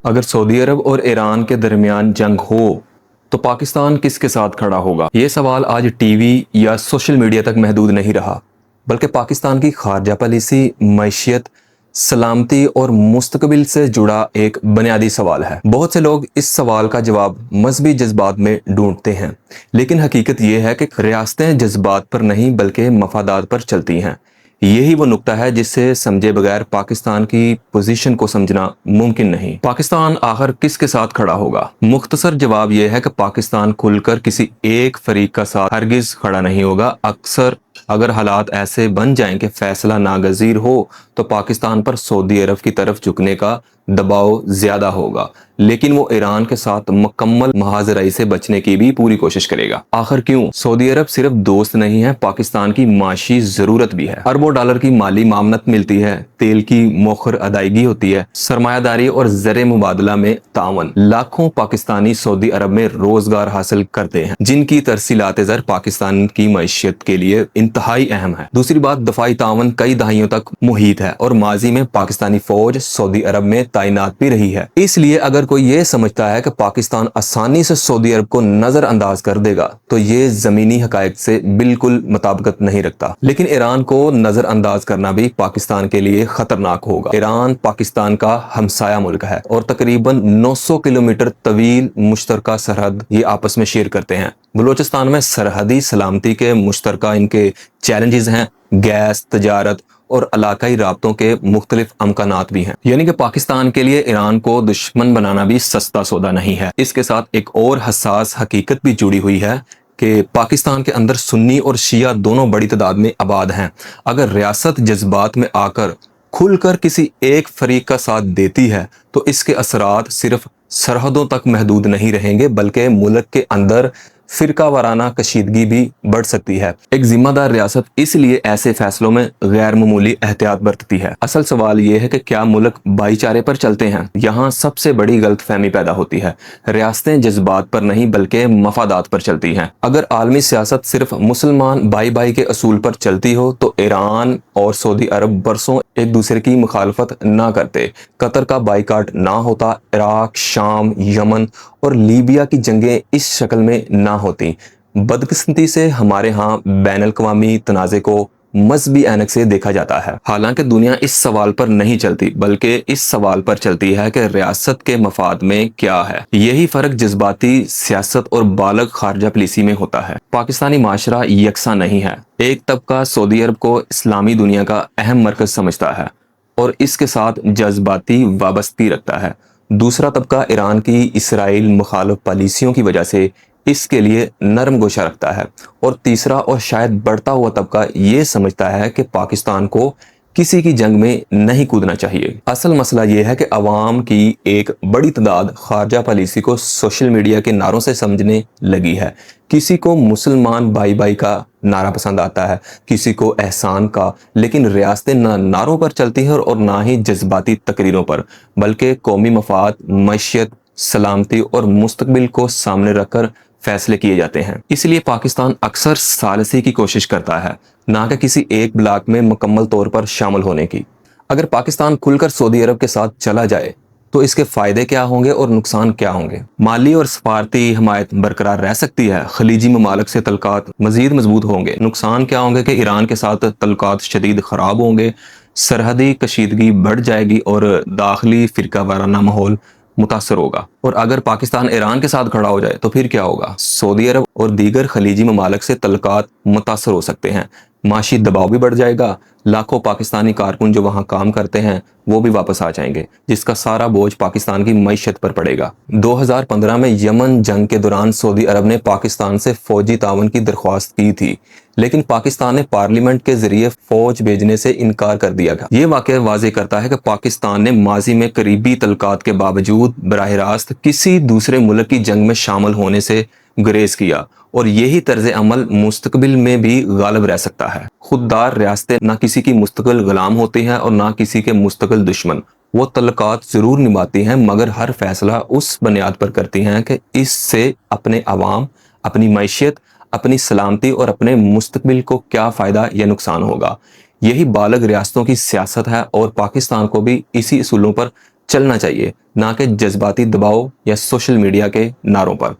अगर सऊदी अरब और ईरान के दरमियान जंग हो तो पाकिस्तान किसके साथ खड़ा होगा? ये सवाल आज टीवी या सोशल मीडिया तक महदूद नहीं रहा, बल्कि पाकिस्तान की खारजा पॉलिसी, मैशियत, सलामती और मुस्तकबिल से जुड़ा एक बुनियादी सवाल है। बहुत से लोग इस सवाल का जवाब मजहबी जज्बात में ढूंढते हैं, लेकिन हकीकत यह है कि रियासतें जज्बात पर नहीं बल्कि मफादात पर चलती हैं। यही वो नुक्ता है जिससे समझे बगैर पाकिस्तान की पोजीशन को समझना मुमकिन नहीं। पाकिस्तान आखिर किसके साथ खड़ा होगा? मुख्तसर जवाब यह है कि पाकिस्तान खुलकर किसी एक फरीक का साथ हरगिज खड़ा नहीं होगा। अक्सर अगर हालात ऐसे बन जाएं कि फैसला नागजीर हो तो पाकिस्तान पर सऊदी अरब की तरफ झुकने का दबाव ज्यादा होगा, लेकिन वो ईरान के साथ मुकम्मल महाजराई से बचने की भी पूरी कोशिश करेगा। आखिर क्यों? सऊदी अरब सिर्फ दोस्त नहीं है, पाकिस्तान की माशी जरूरत भी है। अरबों डॉलर की माली मामनत मिलती है, तेल की मौखर अदायगी होती है, सरमायादारी और ज़र मुबादला में तावन। लाखों पाकिस्तानी सऊदी अरब में रोजगार हासिल करते हैं, जिनकी तरसीलात ज़र पाकिस्तान की मैशियत के लिए इंतहाई अहम है। दूसरी बात, दफाई तावन कई दहाइयों तक मुहित है और माजी में पाकिस्तानी फौज सऊदी अरब में तैनात भी रही है। इसलिए अगर कोई ये समझता है कि पाकिस्तान आसानी से सऊदी अरब को नजरअंदाज कर देगा तो ये जमीनी हकायक से बिल्कुल मुताबिकत नहीं रखता। लेकिन ईरान को नजरअंदाज करना भी पाकिस्तान के लिए खतरनाक होगा। ईरान पाकिस्तान का हमसाया मुल्क है और तकरीबन 900 किलोमीटर तवील मुश्तरका सरहद ये आपस में शेयर करते हैं। बलूचिस्तान में सरहदी सलामती के मुश्तरका इनके चैलेंजेस हैं, गैस, तजारत और इलाकाई राब्तों के मुख्तलिफ अमकानात भी हैं। यानी कि पाकिस्तान के लिए ईरान को दुश्मन बनाना भी सस्ता सौदा नहीं है। इसके साथ एक और हसास हकीकत भी जुड़ी हुई है कि पाकिस्तान के अंदर सुन्नी और शिया दोनों बड़ी तादाद में आबाद हैं। अगर रियासत जज्बात में आकर खुलकर किसी एक फरीक का साथ देती है तो इसके असरात सिर्फ सरहदों तक महदूद नहीं रहेंगे, बल्कि मुल्क के अंदर फिरका वाराना कशीदगी भी बढ़ सकती है। एक जिम्मेदार रियासत इसलिए ऐसे फैसलों में गैर मामूली एहतियात बरतती है। असल सवाल यह है कि क्या मुल्क भाईचारे पर चलते हैं? यहाँ सबसे बड़ी गलतफहमी पैदा होती है। रियासतें जज्बात पर नहीं बल्कि मफादात पर चलती हैं। अगर आलमी सियासत सिर्फ मुसलमान भाई भाई के असूल पर चलती हो तो ईरान और सऊदी अरब बरसों एक दूसरे की मुखालफत ना करते, कतर का बाइकाट ना होता, इराक, शाम, यमन और लीबिया की जंगें इस शक्ल में ना होती। बदकिस्मती से हमारे यहाँ बैन अल-अक़वामी तनाज़े को मजहबी ऐनक से देखा जाता है। हालांकि दुनिया इस सवाल पर नहीं चलती बल्कि इस सवाल पर चलती है कि रियासत के मफाद में क्या है। यही फर्क जज्बाती सियासत और बालग खारजा पॉलिसी में होता है। पाकिस्तानी माशरा यकसा नहीं है। एक तबका सऊदी अरब को इस्लामी दुनिया का अहम मरकज समझता है और इसके साथ जज्बाती वाबस्तगी रखता है। दूसरा तबका ईरान की इसराइल मुखालिफ पॉलिसियों की वजह से इसके लिए नरम गोशा रखता है और तीसरा और शायद बढ़ता हुआ तबका ये समझता है कि पाकिस्तान को किसी की जंग में नहीं कूदना चाहिए। असल मसला ये है कि अवाम की एक बड़ी तादाद खारजा पॉलिसी को सोशल मीडिया के नारों से समझने लगी है। किसी को मुसलमान भाई भाई का नारा पसंद आता है, किसी को एहसान का, लेकिन रियासतें ना नारों पर चलती हैं और ना ही जज्बाती तकरीरों पर, बल्कि कौमी मफाद, मैशियत, सलामती और मुस्तकबिल को सामने रखकर फैसले किए जाते हैं। इसलिए पाकिस्तान अक्सर सालसी की कोशिश करता है, ना कि किसी एक ब्लॉक में मुकम्मल तौर पर शामिल होने की। अगर पाकिस्तान खुलकर सऊदी अरब के साथ चला जाए तो इसके फायदे क्या होंगे और नुकसान क्या होंगे? माली और सफारती हमायत बरकरार रह सकती है, खलीजी ममालिक से तल्लुकात मजीद मजबूत होंगे। नुकसान क्या होंगे कि ईरान के साथ तल्लुकात शदीद खराब होंगे, सरहदी कशीदगी बढ़ जाएगी और दाखिली फिरका वाराना माहौल मुतासर होगा। और अगर पाकिस्तान ईरान के साथ खड़ा हो जाए तो फिर क्या होगा? सऊदी अरब और दीगर खलीजी ममालिक से तल्लुकात मुतासर हो सकते हैं, माशी दबाव भी बढ़ जाएगा, लाखों पाकिस्तानी कारकुन जो वहाँ काम करते हैं वो भी वापस आ जाएंगे, जिसका सारा बोझ पाकिस्तान की मईशत पर पड़ेगा। 2015 में यमन जंग के दौरान सऊदी अरब ने पाकिस्तान से फौजी तावन की दरख्वास्त की थी, लेकिन पाकिस्तान ने पार्लियामेंट के जरिए फौज भेजने से इनकार कर दिया गया। ये वाक़या वाज़ेह करता है कि पाकिस्तान ने माजी में करीबी तल्लुकात के बावजूद बराह रास्त किसी दूसरे मुल्क की जंग में शामिल होने से गुरेज किया और यही तर्ज अमल मुस्तकबिल में भी गालिब रह सकता है। खुददार रियासतें ना किसी की मुस्तकिल गुलाम होती हैं और ना किसी के मुस्तकिल दुश्मन। वो तल्लुकात जरूर निभाती हैं मगर हर फैसला उस बुनियाद पर करती हैं कि इससे अपने अवाम, अपनी मैशियत, अपनी सलामती और अपने मुस्तकबिल को क्या फ़ायदा या नुकसान होगा। यही बालग रियासतों की सियासत है और पाकिस्तान को भी इसी असूलों पर چلنا چاہیے، نہ کہ جذباتی دباؤ یا سوشل میڈیا کے نعروں پر۔